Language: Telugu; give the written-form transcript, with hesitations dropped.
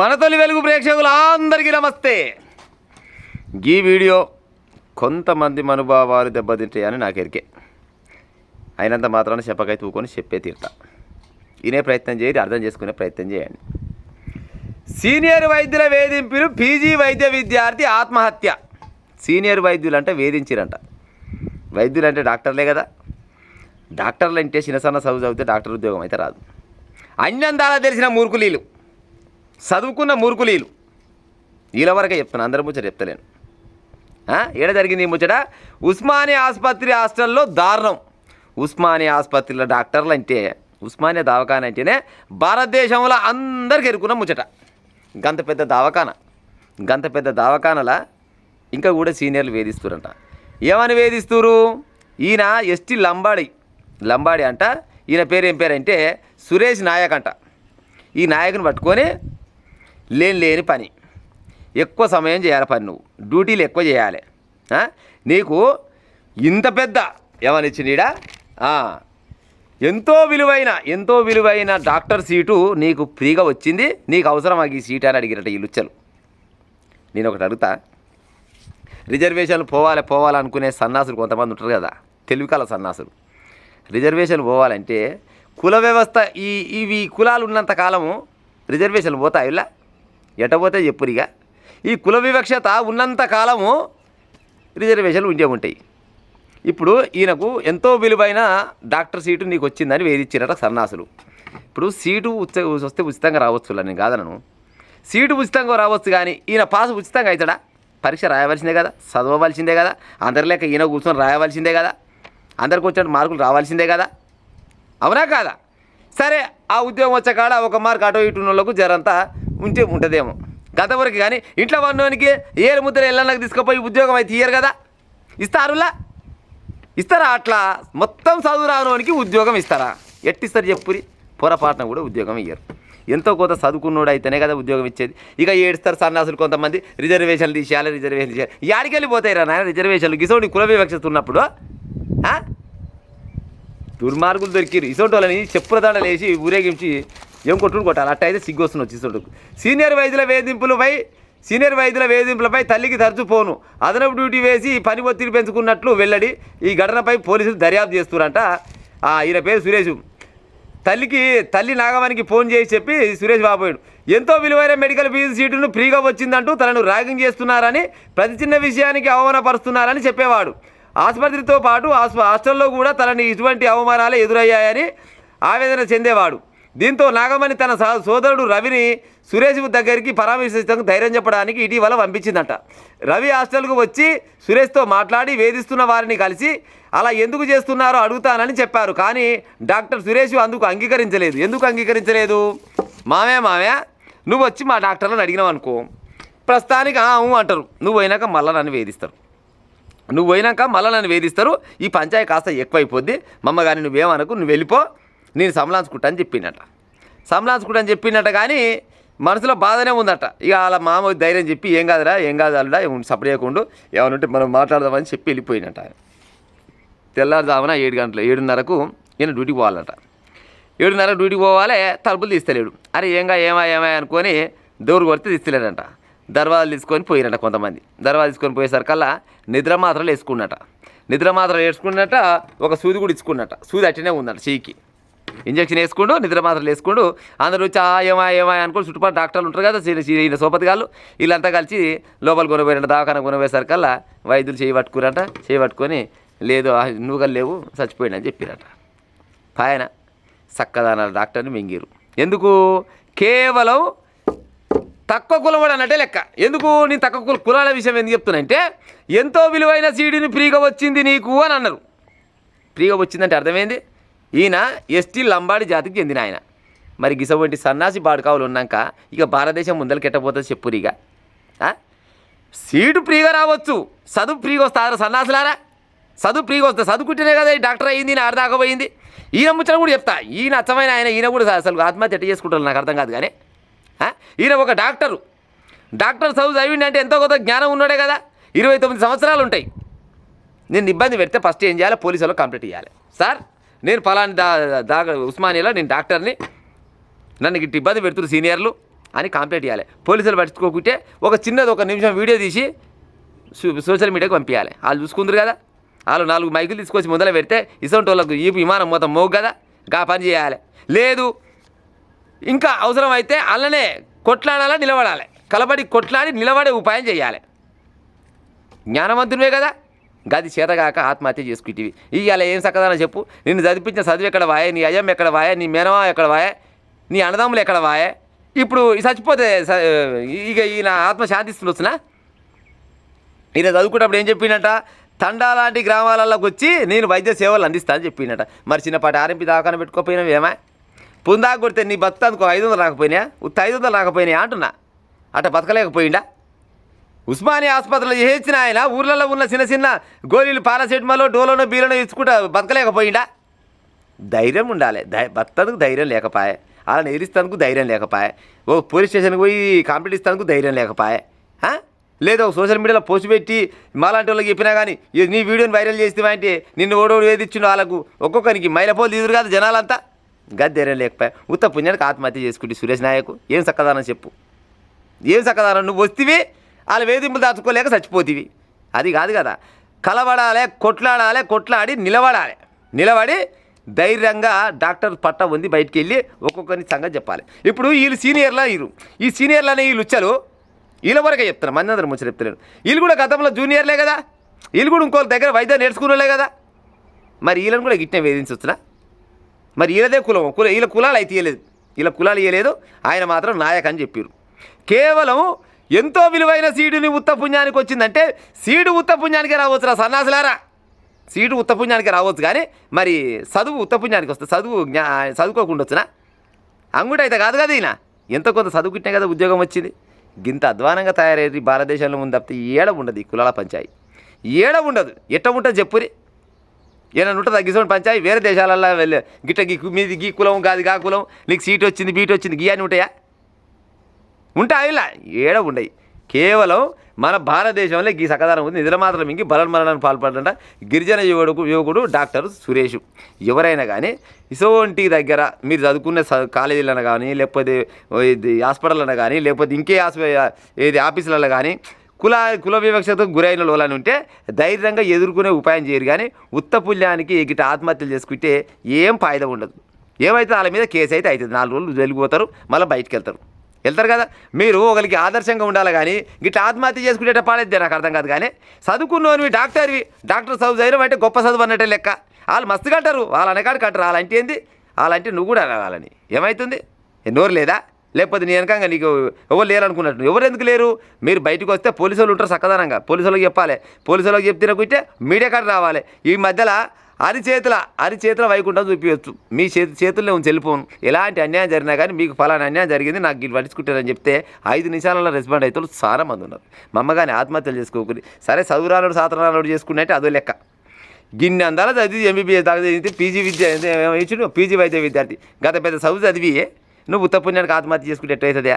మన తొలి వెలుగు ప్రేక్షకులందరికీ నమస్తే. ఈ వీడియో కొంతమంది మనోభావాలు దెబ్బతింటాయని నాకు ఎరికే. అయినంత మాత్రాన చెప్పకై తూకొని చెప్పే తీరుతా. వినే ప్రయత్నం చేయండి, అర్థం చేసుకునే ప్రయత్నం చేయండి. సీనియర్ వైద్యుల వేధింపులు, పీజీ వైద్య విద్యార్థి ఆత్మహత్య. సీనియర్ వైద్యులు అంటే వేధించిరంట. వైద్యులు అంటే డాక్టర్లే కదా. డాక్టర్లు అంటే చిన్నసన్న చదువు చదివితే డాక్టర్ ఉద్యోగం అయితే రాదు. అన్నందాలా తెలిసిన మూర్ఖులీలు, చదువుకున్న మూర్ఖులీలు. వీళ్ళ వరకే చెప్తాను, అందరి ముచ్చట చెప్తలేను. ఏడ జరిగింది ఈ ముచ్చట? ఉస్మానియా ఆసుపత్రి హాస్టల్లో దారుణం. ఉస్మానియా ఆసుపత్రిలో డాక్టర్లు అంటే, ఉస్మానియా దవాఖాన అంటేనే భారతదేశంలో అందరికి ఎరుకున్న ముచ్చట. గంత పెద్ద దవాఖానలా ఇంకా కూడా సీనియర్లు వేధిస్తురంట. ఏమని వేధిస్తురు? ఈయన ఎస్టీ లంబాడి అంట. ఈయన పేరు ఏం పేరు అంటే సురేష్ నాయక్ అంట. ఈ నాయకుని పట్టుకొని లేని పని, ఎక్కువ సమయం చేయాలి పని, నువ్వు డ్యూటీలు ఎక్కువ చేయాలి. నీకు ఇంత పెద్ద ఏమనిచ్చిండా? ఎంతో విలువైన డాక్టర్ సీటు నీకు ఫ్రీగా వచ్చింది, నీకు అవసరం ఈ సీట్ అని అడిగిరట ఈ లుచ్చలు. నేను ఒకటి అడుగుతా, రిజర్వేషన్లు పోవాలనుకునే సన్నాసులు కొంతమంది ఉంటారు కదా, తెలివికాల సన్నాసులు. రిజర్వేషన్లు పోవాలంటే కుల వ్యవస్థ, ఇవి కులాలు ఉన్నంత కాలము రిజర్వేషన్లు పోతాయి. ఇలా ఎట్టపోతే చెప్పురిగా. ఈ కుల వివక్షత ఉన్నంత కాలము రిజర్వేషన్లు ఉంటాయి. ఇప్పుడు ఈయనకు ఎంతో విలువైన డాక్టర్ సీటు నీకు వచ్చిందని వేధించిరట సన్నాసులు. ఇప్పుడు సీటు వస్తే ఉచితంగా రావచ్చు, నేను కాదనను. సీటు ఉచితంగా రావచ్చు, కానీ ఈయన పాస్ ఉచితంగా అవుతాడా? పరీక్ష రాయవలసిందే కదా, చదవవలసిందే కదా, అందరి లెక్క ఈయన కూర్చొని రాయవలసిందే కదా, అందరికి వచ్చినట్టు మార్కులు రావాల్సిందే కదా, అవునా కాదా? సరే, ఆ ఉద్యోగం వచ్చే కాడ ఒక మార్క్ అటో ఇటు వాళ్ళకు జరంతా ఉంటుందేమో గతవరకు. కానీ ఇంట్లో వన్నోనికి ఏరు ముద్ర ఎల్లన్నకు తీసుకుపోయి ఉద్యోగం అయితే ఇయ్యరు కదా. ఇస్తారా? అట్లా మొత్తం చదువు రానోనికి ఉద్యోగం ఇస్తారా? ఎట్టిస్తారు చెప్పురి? పొరపాటున కూడా ఉద్యోగం ఇయ్యరు. ఎంతో కొంత చదువుకున్నోడు అయితేనే కదా ఉద్యోగం ఇచ్చేది. ఇక ఏడుస్తారు సన్నాసులు కొంతమంది, రిజర్వేషన్లు తీసేయాలి. యాడికి వెళ్ళిపోతాయి రా నాయన రిజర్వేషన్లు? గిసోడి కుల వివక్షత ఉన్నప్పుడు దుర్మార్గులు దొరికిరు. ఇసోటి వాళ్ళని చెప్పుల దండలు వేసి ఊరేగించి ఏం కొట్టాలి. అట్ట అయితే సిగ్గు వస్తుంది వచ్చి ఇసోటుకు. సీనియర్ వైద్యుల వేధింపులపై తల్లికి తరచు ఫోను, అదనపు డ్యూటీ వేసి పని ఒత్తిడి పెంచుకున్నట్లు వెల్లడి. ఈ ఘటనపై పోలీసులు దర్యాప్తు చేస్తున్నారంట. ఈయన పేరు సురేష్. తల్లి నాగవానికి ఫోన్ చేసి చెప్పి సురేష్ బాబోయాడు. ఎంతో విలువైన మెడికల్ ఫీజు సీటును ఫ్రీగా వచ్చిందంటూ తనను ర్యాగింగ్ చేస్తున్నారని, ప్రతి చిన్న విషయానికి అవమానపరుస్తున్నారని చెప్పేవాడు. ఆసుపత్రితో పాటు హాస్టల్లో కూడా తనని ఇటువంటి అవమానాలే ఎదురయ్యాయని ఆవేదన చెందేవాడు. దీంతో నాగమణి తన సోదరుడు రవిని సురేష్ దగ్గరికి పరామర్శించడానికి ధైర్యం చెప్పడానికి ఇటీవల పంపించిందట. రవి హాస్టల్కు వచ్చి సురేష్తో మాట్లాడి వేధిస్తున్న వారిని కలిసి అలా ఎందుకు చేస్తున్నారో అడుగుతానని చెప్పారు. కానీ డాక్టర్ సురేష్ అందుకు అంగీకరించలేదు. ఎందుకు అంగీకరించలేదు? మామయ్య నువ్వు వచ్చి మా డాక్టర్లను అడిగినావు అనుకో, ప్రస్తుతానికి అంటారు, నువ్వు పోయినాక మళ్ళీ నన్ను వేధిస్తారు. ఈ పంచాయతీ కాస్త ఎక్కువైపోద్ది. మమ్మగాని నువ్వేమనకు, నువ్వు వెళ్ళిపో, నేను సంలాంచుకుంటా అని చెప్పినట్ట. కానీ మనసులో బాధనే ఉందట. ఇక వాళ్ళ మామ ధైర్యం చెప్పి ఏం కాదు అల్లుడా, సపరేట్ చేయకుండా ఏమనుంటే మనం మాట్లాడదామని చెప్పి వెళ్ళిపోయినట్ట. తెల్లారుజామున 7:30కు ఈయన డ్యూటీకి పోవాలట. 7:30 డ్యూటీకి పోవాలి, తలుపులు తీస్తలేడు. అరే ఏమా అనుకొని డోర్ కొడితే తీస్తలేడంట. దర్వాజాలు తీసుకొని పోయినట కొంతమంది. దర్వాజా తీసుకొని పోయేసరికల్లా నిద్ర మాత్రలు వేసుకున్నట్ట. ఒక సూది కూడా ఇచ్చుకున్నట్ట. సూది అట్టనే ఉందట చెయ్యికి. ఇంజక్షన్ వేసుకుంటూ నిద్ర మాత్రలు వేసుకుంటూ అందరూ వచ్చి ఏమా అనుకోని చుట్టుపక్కల డాక్టర్లు ఉంటారు కదా, ఈయన సోపతి గాళ్ళు, వీళ్ళంతా కలిసి లోపల కొనబోయినట్ట. దవాఖాన కొనబోయేసరికల్లా వైద్యులు చేయి పట్టుకొని లేదు నువ్వు లేవు, చచ్చిపోయినని చెప్పిరట. ఆయన చక్కదానాల డాక్టర్ని మింగిరు. ఎందుకు? కేవలం తక్కువ కులవాడు అన్నట్టే లెక్క. ఎందుకు నేను తక్కువ కులాల విషయం ఎందుకు చెప్తున్నా ఎంతో విలువైన సీటుని ఫ్రీగా వచ్చింది నీకు అని అన్నారు. ఫ్రీగా వచ్చిందంటే అర్థమైంది, ఈయన ఎస్టీ లంబాడి జాతికి చెందిన ఆయన. మరి గిసవంటి సన్నాసి బాడుకావులు ఉన్నాక ఇక భారతదేశం ముందరికి ఎట్టబోతుంది చెప్పురిగా. సీటు ఫ్రీగా రావచ్చు, చదువు ఫ్రీగా వస్తారు సన్నాసులారా. చదువు ఫ్రీగా వస్తుంది, చదువుకుంటేనే కదా ఈ డాక్టర్ అయ్యింది, ఈయన ఆడదాకపోయింది. ఈయన ముచ్చట కూడా చెప్తా. ఈయన అచ్చమైన ఈయన కూడా అసలు ఆత్మహత్య ఎట్ట చేసుకుంటారు నాకు అర్థం కాదు. కానీ ఈయన ఒక డాక్టర్ చదువు చదివిండి అంటే ఎంతో కొంత జ్ఞానం ఉన్నాడే కదా. 29 సంవత్సరాలు ఉంటాయి. నేను ఇబ్బంది పెడితే ఫస్ట్ ఏం చేయాలి? పోలీసులో కంప్లైంట్ ఇవ్వాలి. సార్, నేను ఫలాని ఉస్మానియాలో నేను డాక్టర్ని, నన్ను ఇటు ఇబ్బంది పెడుతున్నారు సీనియర్లు, అని కంప్లైంట్ ఇవ్వాలి. పోలీసులు పట్టుకోకుంటే ఒక చిన్నది 1 నిమిషం వీడియో తీసి సోషల్ మీడియాకి పంపించాలి. వాళ్ళు చూసుకుందరు కదా, వాళ్ళు 4 మైకులు తీసుకొచ్చి ముందర పెడితే ఇసొంటి వాళ్ళకు ఈ విమానం మొత్తం మోగు కదా, గా పని చేయాలి. లేదు ఇంకా అవసరం అయితే అలానే కొట్లాడాలా, నిలబడాలి, కలబడి కొట్లాడి నిలబడే ఉపాయం చేయాలి. జ్ఞానవంతునివే కదా, గది చేతగాక ఆత్మహత్య చేసుకుంటేవి. ఇవాళ ఏం చక్కదానో చెప్పు. నిన్ను చదివించిన చదువు ఎక్కడ వాయే, నీ అయ్యం ఎక్కడ వాయే, నీ మేనమా ఎక్కడ వాయే, నీ అన్నదమ్ములు ఎక్కడ వాయే. ఇప్పుడు చచ్చిపోతే ఇక ఈయన ఆత్మ శాంతిస్తుండొచ్చునా? ఈయన చదువుకున్నప్పుడు ఏం చెప్పిండట, తండా లాంటి గ్రామాలలోకి వచ్చి నేను వైద్య సేవలు అందిస్తానని చెప్పిండట. మరి చిన్నపాటి ఆర్ఎంపీ దవాఖాన పెట్టుకోపోయినావు ఏమా? పుందాకు కొడితే నీ బతుకు 500 రాకపోయినా, 500 రాకపోయినా అంటున్నా. అట బతకలేకపోయిండా? ఉస్మానియా ఆసుపత్రిలో చేసిన ఆయన ఊర్లలో ఉన్న చిన్న చిన్న గోళీలు పారాసెటమాలో డోలోనో బీలోనో ఇచ్చుకుంటా బతకలేకపోయిండా? ధైర్యం ఉండాలి. బతకడానికి ధైర్యం లేకపోయే, అలా ఎరిస్తానికి ధైర్యం లేకపోయే, ఓ పోలీస్ స్టేషన్కి పోయి కంప్లైంట్ ఇస్తానికి ధైర్యం లేకపోయే, లేదా సోషల్ మీడియాలో పోస్ట్ పెట్టి మాలాంటి వాళ్ళకి చెప్పినా కానీ నీ వీడియోని వైరల్ చేస్తావా అంటే నిన్ను ఓడోడు ఏదిచ్చిండు వాళ్ళకు ఒక్కొక్కరికి మైలపోలు తీదురు కాదు జనాలంతా. గది ధైర్యం లేకపోయా ఉత్త పుణ్యానికి ఆత్మహత్య చేసుకుంటే సురేష్ నాయకు ఏం చక్కదానం చెప్పు? ఏం చక్కదానం? నువ్వు వస్తేవి వాళ్ళు వేధింపులు దాచుకోలేక చచ్చిపోతీవి. అది కాదు కదా, కలబడాలి, కొట్లాడాలి, కొట్లాడి నిలబడి ధైర్యంగా డాక్టర్ పట్ట ఉంది బయటికి వెళ్ళి ఒక్కొక్కరిని సంగతి చెప్పాలి. ఇప్పుడు వీళ్ళు సీనియర్లా ఈ సీనియర్లనే వీళ్ళు వచ్చారు, వీళ్ళ వరకే చెప్తాను, మంది అందరం ముచ్చట చెప్తలేను. వీళ్ళు కూడా గతంలో జూనియర్లే కదా, వీళ్ళు కూడా ఇంకో దగ్గర వైద్యం నేర్చుకునేలే కదా. మరి వీళ్ళని కూడా గిట్నే వేధించవచ్చునా? మరి వీళ్ళదే వీళ్ళ కులాలు అయితే ఇవ్వలేదు, వీళ్ళ కులాలు ఇవ్వలేదు. ఆయన మాత్రం నాయక్ అని చెప్పారు. కేవలం ఎంతో విలువైన సీడుని ఉత్తపుణ్యానికి వచ్చిందంటే సీడు ఉత్తపుణ్యానికే రావచ్చు రా సన్నాసులారా. సీడు ఉత్తపుణ్యానికి రావచ్చు కానీ మరి చదువు ఉత్తపుణ్యానికి వస్తుంది. చదువుకోకుండా వచ్చునా? అంగుడైతే కాదు కదా ఈయన, ఎంతో కొంత చదువుకుంటే కదా ఉద్యోగం వచ్చింది. గింత అధ్వానంగా తయారయ్యి భారతదేశంలో ముందు తప్పితే ఏడ ఉండదు ఈ కులాల పంచాయి, ఏడ ఉండదు. ఎట్ట ఉంటుంది చెప్పురి? ఏమైనా ఉంటుంది గిసోని పంచాయి? వేరే దేశాలల్లో వెళ్ళి గిట్ట మీది గీ కులం కాదు గా కులం, నీకు సీటు వచ్చింది బీటు వచ్చింది గీ అని ఉంటాయా? ఉంటాయి ఇలా ఏడ ఉండయి. కేవలం మన భారతదేశంలో ఈ సకదానం ఉంది. నిద్ర మాత్రం ఇంకి బలన్మరణానికి పాల్పడంట గిరిజన యువకుడు డాక్టర్ సురేష్. ఎవరైనా కానీ ఇసోంటి దగ్గర మీరు చదువుకున్న కాలేజీలను కానీ లేకపోతే హాస్పిటల్లో కానీ లేకపోతే ఇంకే ఆఫీసులలో కానీ కుల వివక్షతకు గురైన లోలని ఉంటే ధైర్యంగా ఎదుర్కొనే ఉపాయం చేయరు. కానీ ఉత్తపుల్యానికి గిట్ట ఆత్మహత్యలు చేసుకుంటే ఏం ఫాయిదా ఉండదు. ఏమైతే వాళ్ళ మీద కేసు అయితే అవుతుంది, 4 రోజులు వెళ్ళిపోతారు, మళ్ళీ బయటికి వెళ్తారు కదా. మీరు ఒకరికి ఆదర్శంగా ఉండాలి కానీ గిట్లా ఆత్మహత్య చేసుకునేట పాడేద్దే నాకు అర్థం కాదు. కానీ చదువుకున్నవి డాక్టర్ చదువు చేయడం అంటే గొప్ప చదువు అన్నట్టే లెక్క. వాళ్ళు మస్తు కట్టారు, వాళ్ళు అనేకాడు కట్టరు. వాళ్ళంటే ఏంది? వాళ్ళంటే నువ్వు కూడా వాళ్ళని ఏమవుతుంది? నోరు లేదా? లేకపోతే నీ వెనకంగా నీకు ఎవరు లేరు అనుకున్నట్టు. ఎవరు ఎందుకు లేరు? మీరు బయటకు వస్తే పోలీసు వాళ్ళు ఉంటారు చక్కదనంగా, పోలీసు వాళ్ళకి చెప్పాలి. పోలీసు వాళ్ళకి చెప్తే మీడియా కాడ రావాలి. ఈ మధ్యలో అరిచేతుల వైకుంఠం చూపించవచ్చు. మీ చేతుల్లో ఉంది సెల్ఫోన్. ఎలాంటి అన్యాయం జరిగినా కానీ మీకు ఫలానా అన్యాయం జరిగింది నాకు వీళ్ళు పట్టించుకుంటారని చెప్తే 5 నిమిషాలలో రెస్పాండ్ అయితే చాలా మంది ఉన్నారు. మా అమ్మగాని ఆత్మహత్యలు చేసుకోకూడదు. సరే చదువురానుడు సాతరానుడు చేసుకున్నట్టే అదో లెక్క. గిన్నె అందాల చదివి ఎంబీబీఎస్ దాకా చదివితే పీజీ విద్య ఇచ్చిన పీజీ వైద్య విద్యార్థి గత పెద్ద చదువు చదివి నువ్వు ఉత్తపుణ్యానికి ఆత్మహత్య చేసుకుంటే ఎట్లయితుందా?